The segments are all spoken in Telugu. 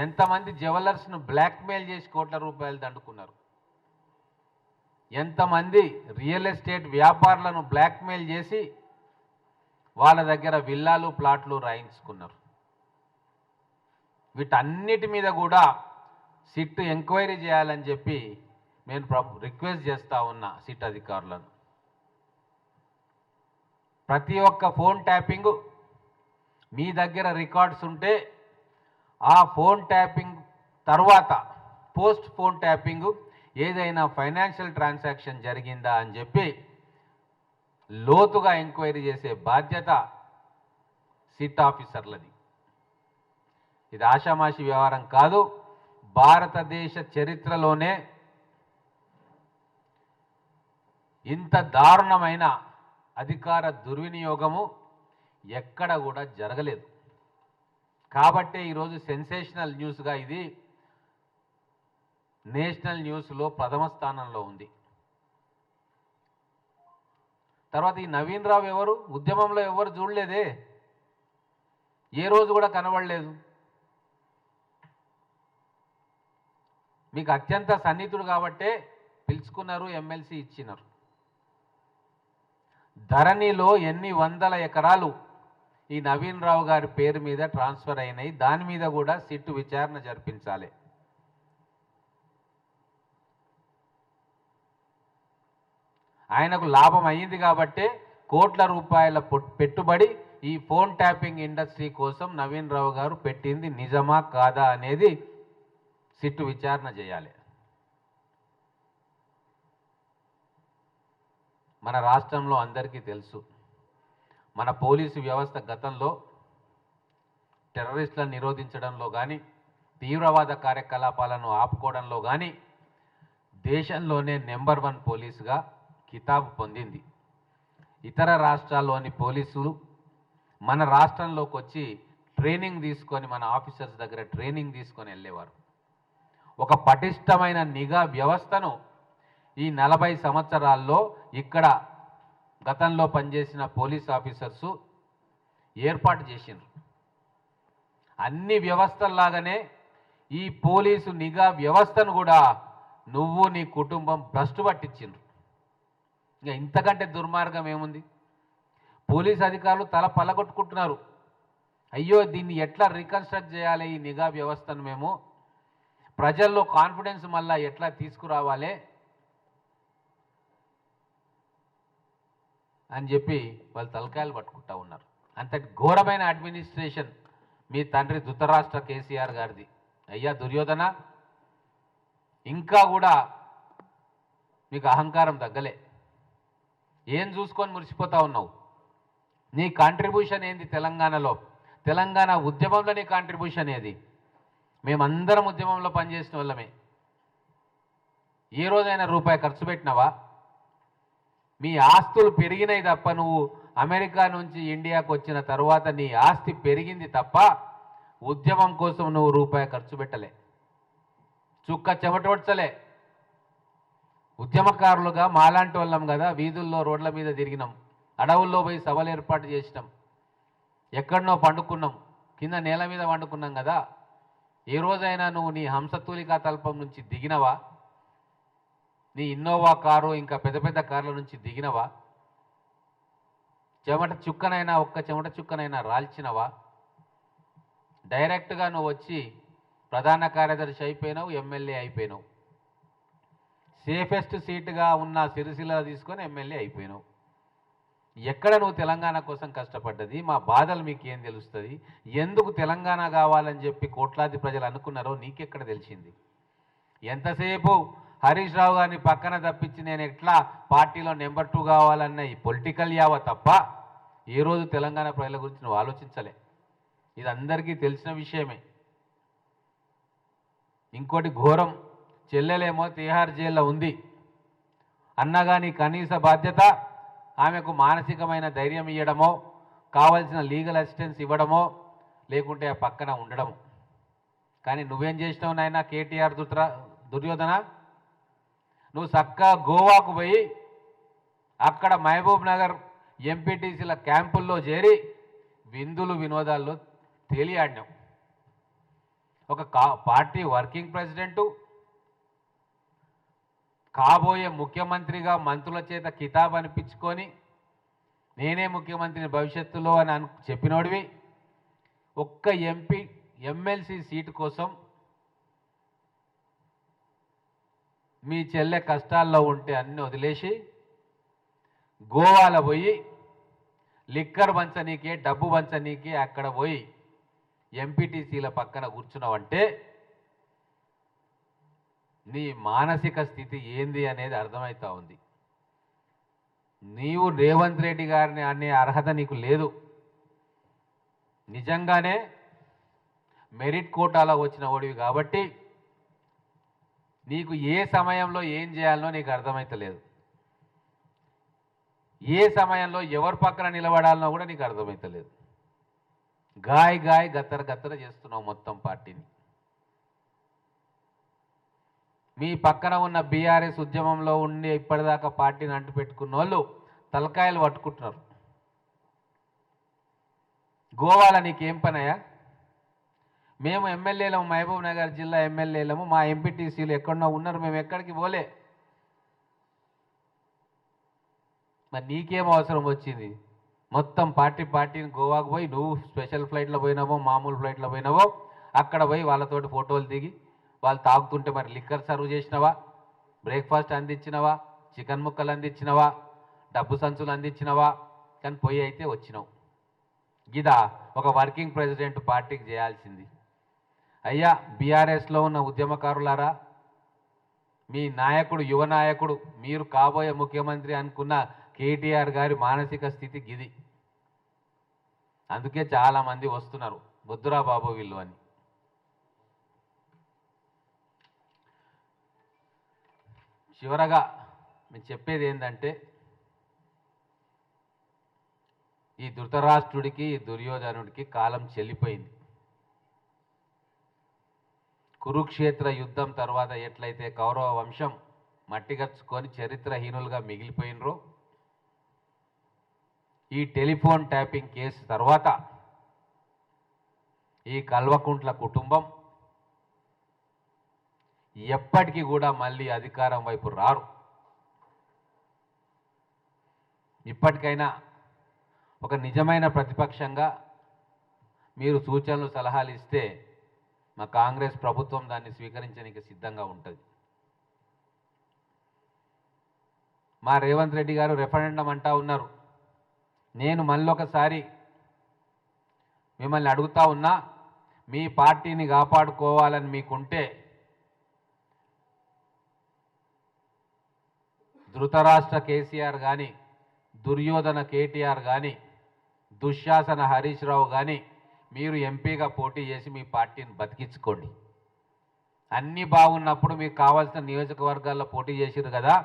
ఎంతమంది జ్యువెలర్స్ను బ్లాక్మెయిల్ చేసి కోట్ల రూపాయలు దండుకున్నారు, ఎంతమంది రియల్ ఎస్టేట్ వ్యాపారులను బ్లాక్మెయిల్ చేసి వాళ్ళ దగ్గర విల్లాలు ప్లాట్లు రాయించుకున్నారు. వీటన్నిటి మీద కూడా సిట్ ఎంక్వైరీ చేయాలని చెప్పి నేను రిక్వెస్ట్ చేస్తా ఉన్నా సిట్ అధికారులను. ప్రతి ఒక్క ఫోన్ ట్యాపింగ్ మీ దగ్గర రికార్డ్స్ ఉంటే ఆ ఫోన్ ట్యాపింగ్ తర్వాత పోస్ట్ ఫోన్ ట్యాపింగ్ ఏదైనా ఫైనాన్షియల్ ట్రాన్సాక్షన్ జరిగిందా అని చెప్పి లోతుగా ఎంక్వైరీ చేసే బాధ్యత సిట్ ఆఫీసర్లది. ఇది ఆషామాషి వ్యవహారం కాదు. భారతదేశ చరిత్రలోనే ఇంత దారుణమైన అధికార దుర్వినియోగము ఎక్కడ కూడా జరగలేదు. కాబట్టే ఈరోజు సెన్సేషనల్ న్యూస్గా ఇది నేషనల్ న్యూస్లో ప్రథమ స్థానంలో ఉంది. తర్వాత ఈ నవీన్ రావు ఎవరు? ఉద్యమంలో ఎవరు చూడలేదే, ఏ రోజు కూడా కనబడలేదు. మీకు అత్యంత సన్నిహితుడు కాబట్టే పిలుచుకున్నారు, ఎమ్మెల్సీ ఇచ్చినారు. ధరణిలో ఎన్ని వందల ఎకరాలు ఈ నవీన్ రావు గారి పేరు మీద ట్రాన్స్ఫర్ అయినాయి, దాని మీద కూడా సిట్టు విచారణ జరిపించాలి. ఆయనకు లాభం అయ్యింది కాబట్టే కోట్ల రూపాయల పెట్టుబడి ఈ ఫోన్ ట్యాపింగ్ ఇండస్ట్రీ కోసం నవీన్ రావు గారు పెట్టింది నిజమా కాదా అనేది సిట్టు విచారణ చేయాలి. మన రాష్ట్రంలో అందరికీ తెలుసు, మన పోలీసు వ్యవస్థ గతంలో టెర్రరిస్టులను నిరోధించడంలో కానీ, తీవ్రవాద కార్యకలాపాలను ఆపుకోవడంలో కానీ దేశంలోనే నెంబర్ 1 పోలీసుగా కితాబు పొందింది. ఇతర రాష్ట్రాల్లోని పోలీసులు మన రాష్ట్రంలోకి వచ్చి ట్రైనింగ్ తీసుకొని, మన ఆఫీసర్స్ దగ్గర ట్రైనింగ్ తీసుకొని వెళ్ళేవారు. ఒక పటిష్టమైన నిఘా వ్యవస్థను ఈ 40 సంవత్సరాల్లో ఇక్కడ గతంలో పనిచేసిన పోలీస్ ఆఫీసర్సు ఏర్పాటు చేసిండ్రు. అన్ని వ్యవస్థల్లాగానే ఈ పోలీసు నిఘా వ్యవస్థను కూడా నువ్వు నీ కుటుంబం భ్రష్టు పట్టించిండ్రు. ఇంకా ఇంతకంటే దుర్మార్గం ఏముంది? పోలీస్ అధికారులు తల పలగొట్టుకుంటున్నారు. అయ్యో, దీన్ని ఎట్లా రీకన్స్ట్రక్ట్ చేయాలి ఈ నిఘా వ్యవస్థను, మేము ప్రజల్లో కాన్ఫిడెన్స్ మళ్ళా ఎట్లా తీసుకురావాలి అని చెప్పి వాళ్ళు తలకాయలు పట్టుకుంటా ఉన్నారు. అంతటి ఘోరమైన అడ్మినిస్ట్రేషన్ మీ తండ్రి ధృతరాష్ట్ర కేసీఆర్ గారిది. అయ్యా దుర్యోధన, ఇంకా కూడా మీకు అహంకారం తగ్గలే. ఏం చూసుకొని మురిసిపోతా ఉన్నావు? నీ కాంట్రిబ్యూషన్ ఏంది తెలంగాణలో? తెలంగాణ ఉద్యమంలో నీ కాంట్రిబ్యూషన్ ఏది? మేమందరం ఉద్యమంలో పనిచేసిన వాళ్ళమే. ఏ రోజైనా రూపాయి ఖర్చు పెట్టినావా? మీ ఆస్తులు పెరిగినాయి తప్ప, నువ్వు అమెరికా నుంచి ఇండియాకు వచ్చిన తర్వాత నీ ఆస్తి పెరిగింది తప్ప ఉద్యమం కోసం నువ్వు రూపాయి ఖర్చు పెట్టలే, చుక్క చెమటోడ్చలే. ఉద్యమకారులుగా మాలాంటి వాళ్ళం కదా, వీధుల్లో రోడ్ల మీద తిరిగినాం, అడవుల్లో పోయి సభలు ఏర్పాటు చేసినాం, ఎక్కడనో పండుకున్నాం, కింద నేల మీద పండుకున్నాం కదా. ఏ రోజైనా నువ్వు నీ హంసతూలికా తల్పం నుంచి దిగినవా? నీ ఇన్నోవా కారు ఇంకా పెద్ద పెద్ద కార్ల నుంచి దిగినవా? చెమట చుక్కనైనా, ఒక్క చెమట చుక్కనైనా రాల్చినవా? డైరెక్ట్గా నువ్వు వచ్చి ప్రధాన కార్యదర్శి అయిపోయినావు, ఎమ్మెల్యే అయిపోయినావు. సేఫెస్ట్ సీటుగా ఉన్న సిరిసిల్ల తీసుకొని ఎమ్మెల్యే అయిపోయినావు. ఎక్కడ నువ్వు తెలంగాణ కోసం కష్టపడ్డది? మా బాధలు మీకు ఏం తెలుస్తుంది? ఎందుకు తెలంగాణ కావాలని చెప్పి కోట్లాది ప్రజలు అనుకున్నారో నీకెక్కడ తెలిసింది? ఎంతసేపు హరీష్ రావు గారిని పక్కన తప్పించి నేను ఎట్లా పార్టీలో నెంబర్ 2 కావాలన్న ఈ పొలిటికల్ యావ తప్ప ఏ రోజు తెలంగాణ ప్రజల గురించి నువ్వు ఆలోచించలే. ఇది అందరికీ తెలిసిన విషయమే. ఇంకోటి ఘోరం, చెల్లెలేమో తిహార్ జైల్లో ఉంది. అన్నగాని కనీస బాధ్యత ఆమెకు మానసికమైన ధైర్యం ఇవ్వడమో, కావాల్సిన లీగల్ అసిస్టెన్స్ ఇవ్వడమో, లేకుంటే ఆ పక్కన ఉండడము. కానీ నువ్వేం చేసినావు నాయన కేటీఆర్ దుర్యోధన? నువ్వు చక్కగా గోవాకు పోయి అక్కడ మహబూబ్ నగర్ ఎంపీటీసీల క్యాంపుల్లో చేరి విందులు వినోదాల్లో తేలియాడినావు. ఒక పార్టీ వర్కింగ్ ప్రెసిడెంటు కాబోయే ముఖ్యమంత్రిగా మంత్రుల చేత కితాబ్ అనిపించుకొని నేనే ముఖ్యమంత్రిని భవిష్యత్తులో అని చెప్పినోడివి ఒక్క ఎమ్మెల్సీ సీటు కోసం మీ చెల్లె కష్టాల్లో ఉంటే అన్ని వదిలేసి గోవాలో పోయి లిక్కర్ పంచనీకే డబ్బు పంచనీకే అక్కడ పోయి ఎంపీటీసీల పక్కన కూర్చున్నావంటే నీ మానసిక స్థితి ఏంది అనేది అర్థమవుతా ఉంది. నీవు రేవంత్ రెడ్డి గారిని అనే అర్హత నీకు లేదు. నిజంగానే మెరిట్ కోటాలో వచ్చిన ఓడివి కాబట్టి నీకు ఏ సమయంలో ఏం చేయాలనో నీకు అర్థమవుతలేదు. ఏ సమయంలో ఎవరి పక్కన నిలబడాలనో కూడా నీకు అర్థమవుతలేదు. గాయ గత్తర చేస్తున్నావు మొత్తం పార్టీని. మీ పక్కన ఉన్న బీఆర్ఎస్ ఉద్యమంలో ఉండి ఇప్పటిదాకా పార్టీని అంటు పెట్టుకున్న వాళ్ళు తలకాయలు పట్టుకుంటున్నారు. గోవాలో నీకేం పనయా? మేము ఎమ్మెల్యేలము, మహబూబ్ నగర్ జిల్లా ఎమ్మెల్యేలము, మా ఎంపీటీసీలు ఎక్కడన్నా ఉన్నారు, మేము ఎక్కడికి పోలే. మరి నీకేం అవసరం వచ్చింది? మొత్తం పార్టీని గోవాకు పోయి నువ్వు స్పెషల్ ఫ్లైట్లో పోయినావో మామూలు ఫ్లైట్లో పోయినావో అక్కడ పోయి వాళ్ళతోటి ఫోటోలు దిగి వాళ్ళు తాగుతుంటే మరి లిక్కర్ సర్వ్ చేసినవా, బ్రేక్ఫాస్ట్ అందించినవా, చికెన్ ముక్కలు అందించినవా, డబ్బు సంచులు అందించినవా? కానీ పోయి అయితే వచ్చినావు. గిదా ఒక వర్కింగ్ ప్రెసిడెంట్ పార్టీకి చేయాల్సింది. అయ్యా బీఆర్ఎస్లో ఉన్న ఉద్యమకారులారా, మీ నాయకుడు యువ నాయకుడు మీరు కాబోయే ముఖ్యమంత్రి అనుకున్న కేటీఆర్ గారి మానసిక స్థితి గిది. అందుకే చాలామంది వస్తున్నారు బొద్దురా బాబు వీళ్ళు అని. చివరగా నేను చెప్పేది ఏంటంటే ఈ ధృతరాష్ట్రుడికి ఈ దుర్యోధనుడికి కాలం చెల్లిపోయింది. కురుక్షేత్ర యుద్ధం తర్వాత ఎట్లయితే కౌరవ వంశం మట్టిగర్చుకొని చరిత్రహీనులుగా మిగిలిపోయినరో ఈ టెలిఫోన్ ట్యాపింగ్ కేసు తర్వాత ఈ కల్వకుంట్ల కుటుంబం ఎప్పటికీ కూడా మళ్ళీ అధికారం వైపు రారు. ఇప్పటికైనా ఒక నిజమైన ప్రతిపక్షంగా మీరు సూచనలు సలహాలు ఇస్తే మా కాంగ్రెస్ ప్రభుత్వం దాన్ని స్వీకరించడానికి సిద్ధంగా ఉంటుంది. మా రేవంత్ రెడ్డి గారు రెఫరెండం అంటా ఉన్నారు. నేను మళ్ళొకసారి మిమ్మల్ని అడుగుతా ఉన్నా, మీ పార్టీని కాపాడుకోవాలని మీకుంటే ధృతరాష్ట్ర కేసీఆర్ కానీ, దుర్యోధన కేటీఆర్ కానీ, దుశ్శాసన హరీష్ రావు కానీ మీరు ఎంపీగా పోటీ చేసి మీ పార్టీని బతికించుకోండి. అన్నీ బాగున్నప్పుడు మీకు కావాల్సిన నియోజకవర్గాల్లో పోటీ చేసిరు కదా,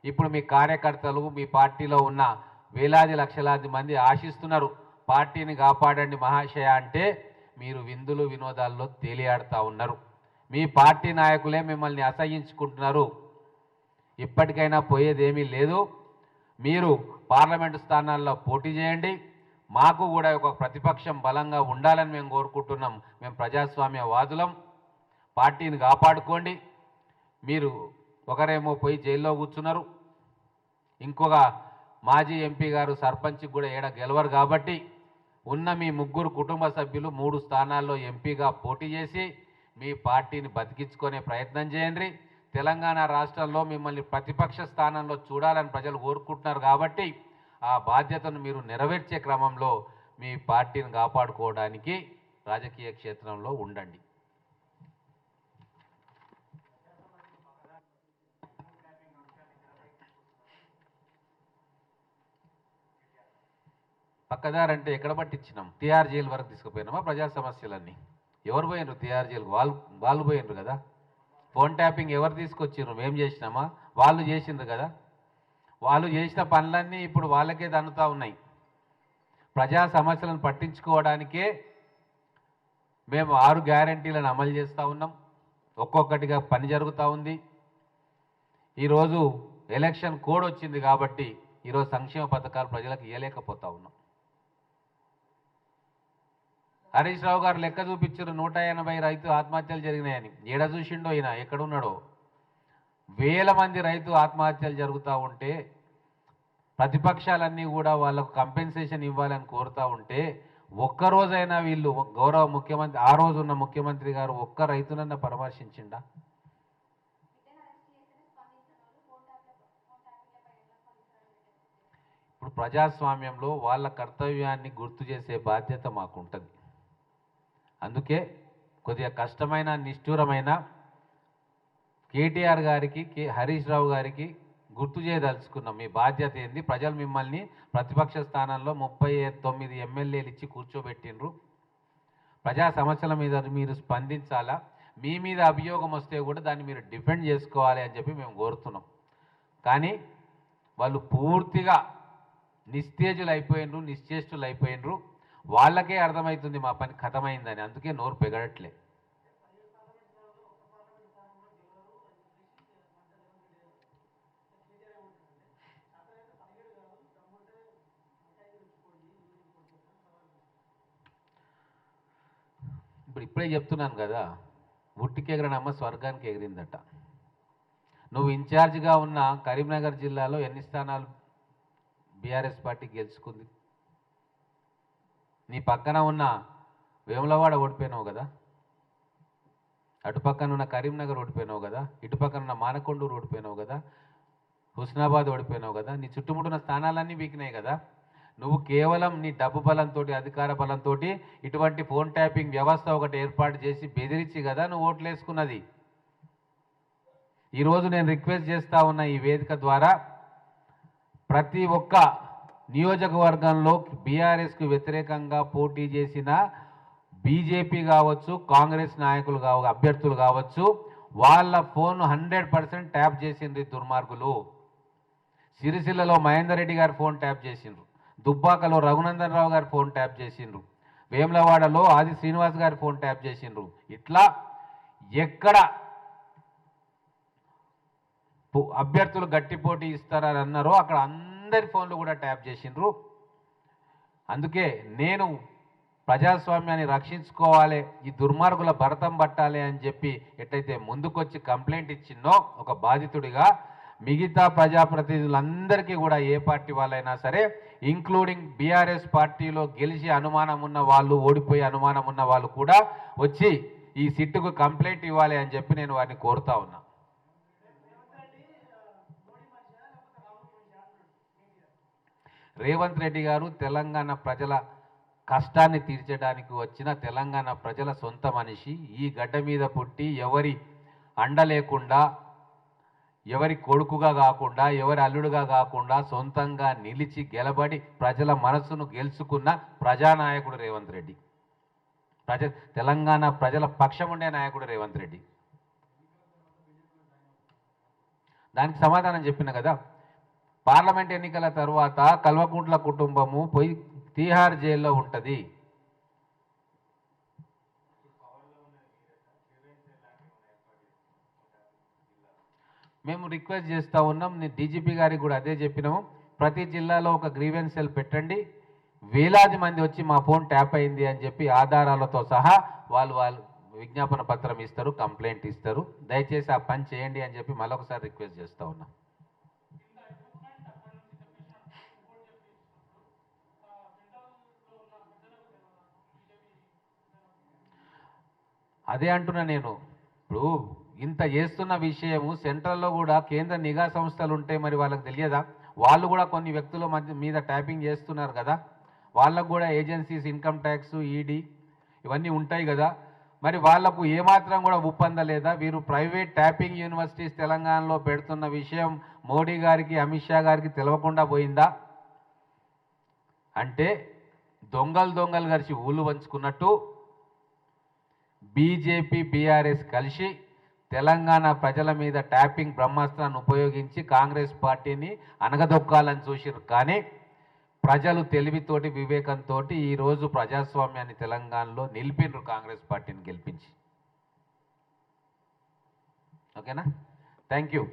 ఇప్పుడు మీ కార్యకర్తలు మీ పార్టీలో ఉన్న వేలాది లక్షలాది మంది ఆశిస్తున్నారు పార్టీని కాపాడండి మహాశయ అంటే మీరు విందులు వినోదాల్లో తేలియాడుతూ ఉన్నారు. మీ పార్టీ నాయకులే మిమ్మల్ని అసహ్యించుకుంటున్నారు. ఇప్పటికైనా పోయేదేమీ లేదు. మీరు పార్లమెంటు స్థానాల్లో పోటీ చేయండి. మాకు కూడా ఒక ప్రతిపక్షం బలంగా ఉండాలని మేము కోరుకుంటున్నాం. మేము ప్రజాస్వామ్యవాదులం. పార్టీని కాపాడుకోండి. మీరు ఒకరేమో పోయి జైల్లో కూర్చున్నారు, ఇంకొక మాజీ ఎంపీ గారు సర్పంచ్కి కూడా ఏడ గెలవరు కాబట్టి ఉన్న మీ ముగ్గురు కుటుంబ సభ్యులు 3 స్థానాల్లో ఎంపీగా పోటీ చేసి మీ పార్టీని బతికించుకునే ప్రయత్నం చేయండి. తెలంగాణ రాష్ట్రంలో మిమ్మల్ని ప్రతిపక్ష స్థానంలో చూడాలని ప్రజలు కోరుకుంటున్నారు కాబట్టి ఆ బాధ్యతను మీరు నెరవేర్చే క్రమంలో మీ పార్టీని కాపాడుకోవడానికి రాజకీయ క్షేత్రంలో ఉండండి. పక్కదారంటే ఎక్కడ పట్టించినాం? టీఆర్ జైలు వరకు తీసుకుపోయినామా? ప్రజా సమస్యలన్నీ ఎవరు పోయినరు? టీఆర్ జైలుకు వాళ్ళు పోయినరు కదా. ఫోన్ ట్యాపింగ్ ఎవరు తీసుకొచ్చిర్రు? మేము చేసినామా? వాళ్ళు చేసిండ్రు కదా. వాళ్ళు చేసిన పనులన్నీ ఇప్పుడు వాళ్ళకే దన్నుతూ ఉన్నాయి. ప్రజా సమస్యలను పట్టించుకోవడానికే మేము 6 గ్యారంటీలను అమలు చేస్తూ ఉన్నాం. ఒక్కొక్కటిగా పని జరుగుతూ ఉంది. ఈరోజు ఎలక్షన్ కోడ్ వచ్చింది కాబట్టి ఈరోజు సంక్షేమ పథకాలు ప్రజలకు ఇవ్వలేకపోతా ఉన్నాం. హరీష్ రావు గారు లెక్క చూపించారు 180 రైతు ఆత్మహత్యలు జరిగినాయని. ఏడ చూసిండో ఈయన, ఎక్కడున్నాడో. వేల మంది రైతు ఆత్మహత్యలు జరుగుతూ ఉంటే ప్రతిపక్షాలన్నీ కూడా వాళ్ళకు కంపెన్సేషన్ ఇవ్వాలని కోరుతూ ఉంటే ఒక్కరోజైనా వీళ్ళు గౌరవ ముఖ్యమంత్రి, ఆ రోజు ఉన్న ముఖ్యమంత్రి గారు ఒక్క రైతునన్న పరామర్శించిండా? ఇప్పుడు ప్రజాస్వామ్యంలో వాళ్ళ కర్తవ్యాన్ని గుర్తు చేసే బాధ్యత మాకుంటుంది. అందుకే కొద్దిగా కష్టమైన నిష్ఠూరమైన కేటీఆర్ గారికి, హరీష్ రావు గారికి గుర్తు చేయదలుచుకున్నాం. మీ బాధ్యత ఏంది? ప్రజలు మిమ్మల్ని ప్రతిపక్ష స్థానంలో 39 ఎమ్మెల్యేలు ఇచ్చి కూర్చోబెట్టిండ్రు. ప్రజా సమస్యల మీద మీరు స్పందించాలా, మీ మీద అభియోగం వస్తే కూడా దాన్ని మీరు డిఫెండ్ చేసుకోవాలి అని చెప్పి మేము కోరుతున్నాం. కానీ వాళ్ళు పూర్తిగా నిస్తేజులు అయిపోయినరు, నిశ్చేష్టులు అయిపోయినరు. వాళ్ళకే అర్థమవుతుంది మా పని ఖతమైందని. అందుకే నోరు పెగడట్లే. ఇప్పుడే చెప్తున్నాను కదా, ఉట్టికి ఎగరనమ్మ స్వర్గానికి ఎగిరిందట. నువ్వు ఇన్ఛార్జిగా ఉన్న కరీంనగర్ జిల్లాలో ఎన్ని స్థానాలు బీఆర్ఎస్ పార్టీ గెలుచుకుంది? నీ పక్కన ఉన్న వేములవాడ ఓడిపోయినావు కదా, అటుపక్కన ఉన్న కరీంనగర్ ఓడిపోయినావు కదా, ఇటుపక్కన ఉన్న మానకొండూరు ఓడిపోయినావు కదా, హుస్నాబాద్ ఓడిపోయినావు కదా. నీ చుట్టుముట్టున్న స్థానాలన్నీ వీకినాయి కదా. నువ్వు కేవలం నీ డబ్బు బలంతో, అధికార బలంతో ఇటువంటి ఫోన్ ట్యాపింగ్ వ్యవస్థ ఒకటి ఏర్పాటు చేసి బెదిరించి కదా నువ్వు ఓట్లు వేసుకున్నది. ఈరోజు నేను రిక్వెస్ట్ చేస్తా ఉన్న ఈ వేదిక ద్వారా ప్రతి ఒక్క నియోజకవర్గంలో బీఆర్ఎస్కు వ్యతిరేకంగా పోటీ చేసిన బీజేపీ కావచ్చు, కాంగ్రెస్ నాయకులు అభ్యర్థులు కావచ్చు, వాళ్ళ ఫోన్ 100% ట్యాప్ చేసిండ్రు దుర్మార్గులు. సిరిసిల్లలో మహేందర్ రెడ్డి గారు ఫోన్ ట్యాప్ చేసిండ్రు, దుబ్బాకలో రఘునందన్ రావు గారు ఫోన్ ట్యాప్ చేసిండ్రు, వేములవాడలో ఆది శ్రీనివాస్ గారు ఫోన్ ట్యాప్ చేసిండ్రు. ఇట్లా ఎక్కడ అభ్యర్థులు గట్టి పోటీ ఇస్తారని అన్నారో అక్కడ అందరి ఫోన్లు కూడా ట్యాప్ చేసిండ్రు. అందుకే నేను ప్రజాస్వామ్యాన్ని రక్షించుకోవాలి, ఈ దుర్మార్గుల భరతం పట్టాలి అని చెప్పి ఎట్లయితే ముందుకొచ్చి కంప్లైంట్ ఇచ్చిందో ఒక బాధితుడిగా, మిగతా ప్రజాప్రతినిధులందరికీ కూడా ఏ పార్టీ వాళ్ళైనా సరే, ఇంక్లూడింగ్ బీఆర్ఎస్ పార్టీలో గెలిచి అనుమానం ఉన్న వాళ్ళు, ఓడిపోయి అనుమానం ఉన్న వాళ్ళు కూడా వచ్చి ఈ సిట్టుకు కంప్లైంట్ ఇవ్వాలి అని చెప్పి నేను వారిని కోరుతా ఉన్నా. రేవంత్ రెడ్డి గారు తెలంగాణ ప్రజల కష్టాన్ని తీర్చడానికి వచ్చిన తెలంగాణ ప్రజల సొంత మనిషి. ఈ గడ్డ మీద పుట్టి ఎవరి అండ లేకుండా, ఎవరి కొడుకుగా కాకుండా, ఎవరి అల్లుడుగా కాకుండా సొంతంగా నిలిచి గెలబడి ప్రజల మనసును గెలుచుకున్న ప్రజానాయకుడు రేవంత్ రెడ్డి. తెలంగాణ ప్రజల పక్షం ఉండే నాయకుడు రేవంత్ రెడ్డి. దానికి సమాధానం చెప్పిన కదా. పార్లమెంట్ ఎన్నికల తర్వాత కల్వకుంట్ల కుటుంబము పోయి తీహార్ జైల్లో ఉంటుంది. మేము రిక్వెస్ట్ చేస్తూ ఉన్నాం, డీజీపీ గారికి కూడా అదే చెప్పినాము. ప్రతి జిల్లాలో ఒక గ్రీవెన్స్ సెల్ పెట్టండి, వేలాది మంది వచ్చి మా ఫోన్ ట్యాప్ అయింది అని చెప్పి ఆధారాలతో సహా వాళ్ళు విజ్ఞాపన పత్రం ఇస్తారు, కంప్లైంట్ ఇస్తారు. దయచేసి ఆ పని చేయండి అని చెప్పి మరొకసారి రిక్వెస్ట్ చేస్తూ ఉన్నాం. అదే అంటున్నా నేను. ఇప్పుడు ఇంత చేస్తున్న విషయము సెంట్రల్లో కూడా కేంద్ర నిఘా సంస్థలు ఉంటే మరి వాళ్ళకి తెలియదా? వాళ్ళు కూడా కొన్ని వ్యక్తుల మీద ట్యాపింగ్ చేస్తున్నారు కదా, వాళ్ళకు కూడా ఏజెన్సీస్, ఇన్కమ్ ట్యాక్స్, ఈడీ ఇవన్నీ ఉంటాయి కదా. మరి వాళ్లకు ఏమాత్రం కూడా ఒప్పందలేదా? వీరు ప్రైవేట్ ట్యాపింగ్ యూనివర్సిటీస్ తెలంగాణలో పెడుతున్న విషయం మోడీ గారికి, అమిత్ షా గారికి తెలియకుండా పోయిందా? అంటే దొంగలు కలిసి ఊళ్ళు పంచుకున్నట్టు బీజేపీ, బీఆర్ఎస్ కలిసి తెలంగాణ ప్రజల మీద ట్యాపింగ్ బ్రహ్మాస్త్రాన్ని ఉపయోగించి కాంగ్రెస్ పార్టీని అనగదొక్కాలని చూసిరు. కానీ ప్రజలు తెలివితోటి, వివేకంతో ఈరోజు ప్రజాస్వామ్యాన్ని తెలంగాణలో నిలిపినరు, కాంగ్రెస్ పార్టీని గెలిపించి. ఓకేనా? Thank you.